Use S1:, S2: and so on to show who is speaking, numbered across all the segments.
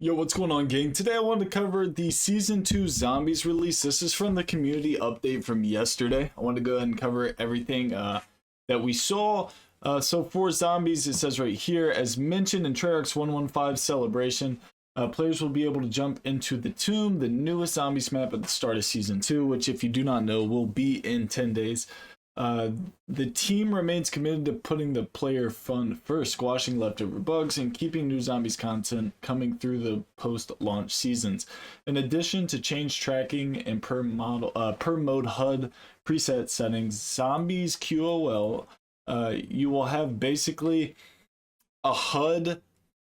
S1: Yo, what's going on, gang? Today I wanted to cover the Season 2 Zombies release. This is from the community update from yesterday. I wanted to go ahead and cover everything that we saw. So for Zombies, it says right here, as mentioned in Treyarch's 115 celebration, players will be able to jump into the Tomb, the newest Zombies map at the start of Season 2, which if you do not know, will be in 10 days. The team remains committed to putting the player fun first, squashing leftover bugs, and keeping new Zombies content coming through the post-launch seasons. In addition to change tracking and per mode HUD preset settings, Zombies QOL, you will have basically a HUD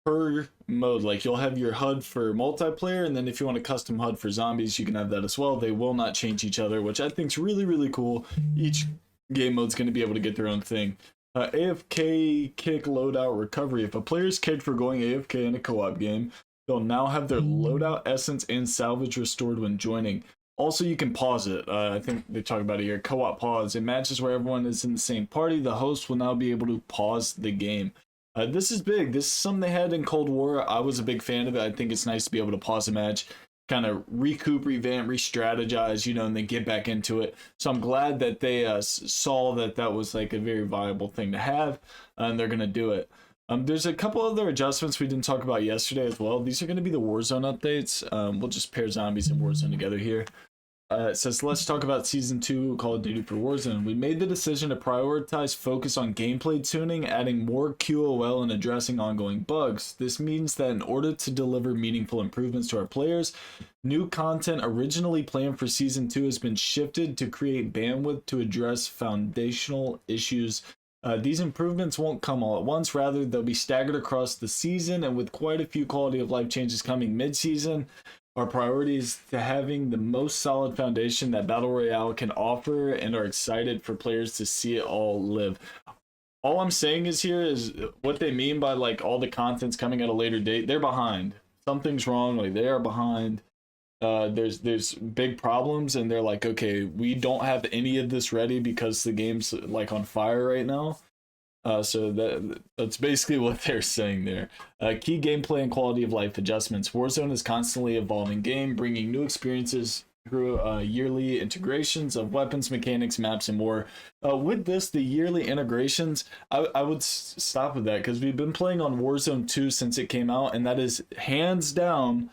S1: per mode. Like, you'll have your HUD for multiplayer, and then if you want a custom HUD for Zombies, you can have that as well. They will not change each other, which I think is really, really cool. Each game mode's going to be able to get their own thing. AFK kick loadout recovery. If a player is kicked for going AFK in a co-op game, they'll now have their loadout essence and salvage restored when joining. Also, you can pause it. I think they talk about it here. Co-op pause. In matches where everyone is in the same party, the host will now be able to pause the game. This is big. This is something they had in Cold War. I was a big fan of it. I think it's nice to be able to pause a match, kind of recoup, revamp, re-strategize, and then get back into it. So I'm glad that they saw that that was like a very viable thing to have, and they're going to do it. There's a couple other adjustments we didn't talk about yesterday as well. These are going to be the Warzone updates. We'll just pair Zombies and Warzone together here. It says, let's talk about Season 2 Call of Duty for Warzone. We made the decision to prioritize focus on gameplay tuning, adding more QOL, and addressing ongoing bugs. This means that in order to deliver meaningful improvements to our players, new content originally planned for Season 2 has been shifted to create bandwidth to address foundational issues. These improvements won't come all at once, rather they'll be staggered across the season, and with quite a few quality of life changes coming mid-season. Our priority is to having the most solid foundation that Battle Royale can offer, and are excited for players to see it all live. All I'm saying is here is what they mean by like all the content's coming at a later date. They're behind. Something's wrong. Like, they are behind. There's big problems, and they're like, okay, we don't have any of this ready because the game's like on fire right now. So that's basically what they're saying there. Key gameplay and quality of life adjustments. Warzone is constantly evolving game, bringing new experiences through yearly integrations of weapons, mechanics, maps, and more. With this, the yearly integrations, I would stop with that, because we've been playing on Warzone 2 since it came out, and that is hands down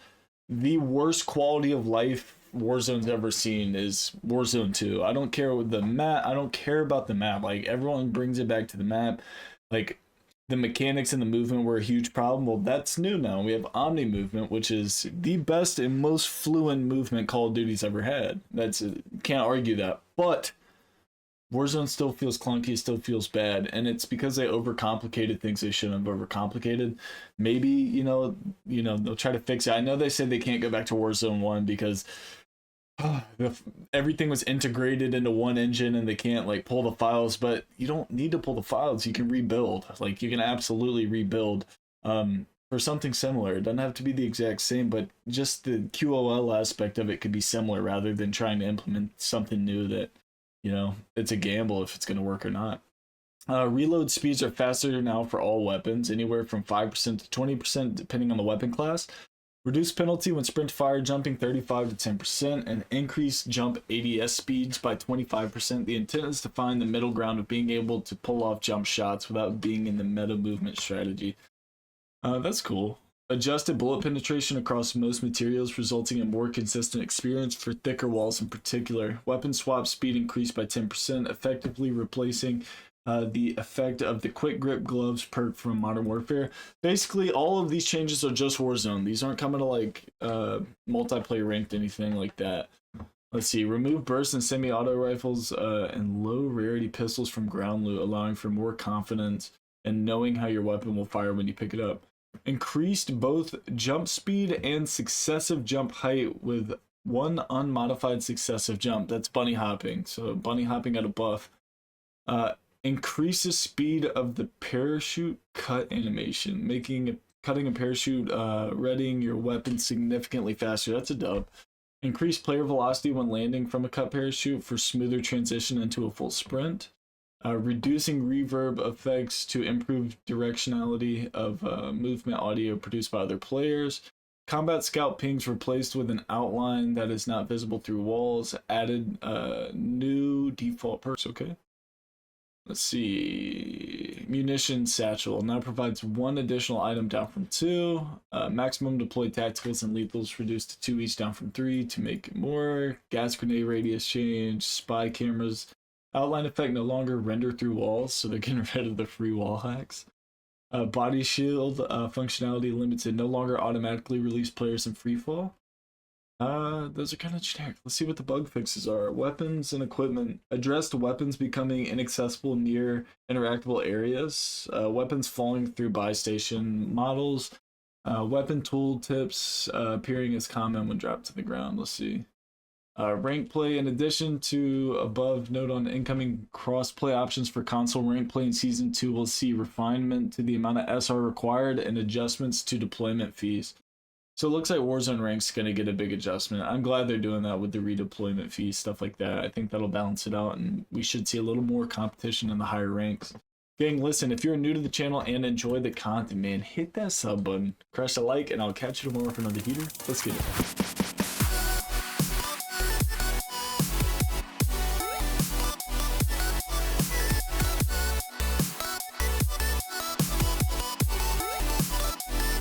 S1: the worst quality of life Warzone's ever seen is Warzone 2. I don't care with the map. I don't care about the map. Like, everyone brings it back to the map. Like, the mechanics and the movement were a huge problem. Well, that's new now. We have Omni movement, which is the best and most fluent movement Call of Duty's ever had. Can't argue that. But Warzone still feels clunky, it still feels bad, and it's because they overcomplicated things they shouldn't have overcomplicated. Maybe, they'll try to fix it. I know they said they can't go back to Warzone 1 because everything was integrated into one engine and they can't like pull the files, but you don't need to pull the files. You can rebuild. Like, you can absolutely rebuild for something similar. It doesn't have to be the exact same, but just the QOL aspect of it could be similar, rather than trying to implement something new that, it's a gamble if it's going to work or not. Reload speeds are faster now for all weapons, anywhere from 5% to 20% depending on the weapon class. Reduced penalty when sprint fire, jumping 35 to 10%, and increased jump ADS speeds by 25%. The intent is to find the middle ground of being able to pull off jump shots without being in the meta movement strategy. That's cool. Adjusted bullet penetration across most materials, resulting in more consistent experience for thicker walls in particular. Weapon swap speed increased by 10%, effectively replacing the effect of the quick grip gloves perk from Modern Warfare. Basically, all of these changes are just Warzone. These aren't coming to like multiplayer ranked, anything like that. Let's see. Remove burst and semi-auto rifles and low rarity pistols from ground loot, allowing for more confidence and knowing how your weapon will fire when you pick it up. Increased both jump speed and successive jump height with one unmodified successive jump. That's bunny hopping. So bunny hopping got a buff. Increases speed of the parachute cut animation, cutting a parachute, readying your weapon significantly faster. That's a dub. Increased player velocity when landing from a cut parachute for smoother transition into a full sprint. Reducing reverb effects to improve directionality of movement audio produced by other players. Combat scout pings replaced with an outline that is not visible through walls. Added new default perks. Okay. Let's see. Munition satchel now provides 1 additional item down from 2. Maximum deployed tacticals and lethals reduced to 2 each down from 3 to make it more. Gas grenade radius change. Spy cameras. Outline effect no longer render through walls, so they're getting rid of the free wall hacks. Body shield functionality limited, no longer automatically release players in freefall. Those are kind of generic. Let's see what the bug fixes are. Weapons and equipment. Addressed weapons becoming inaccessible near interactable areas. Weapons falling through buy station models. Weapon tool tips appearing as common when dropped to the ground. Let's see. Rank play. In addition to above, note on incoming cross-play options for console rank play in Season 2 will see refinement to the amount of SR required and adjustments to deployment fees. So it looks like Warzone Rank's going to get a big adjustment. I'm glad they're doing that with the redeployment fees, stuff like that. I think that'll balance it out, and we should see a little more competition in the higher ranks. Gang, listen, if you're new to the channel and enjoy the content, man, hit that sub button, crush a like, and I'll catch you tomorrow for another heater. Let's get it.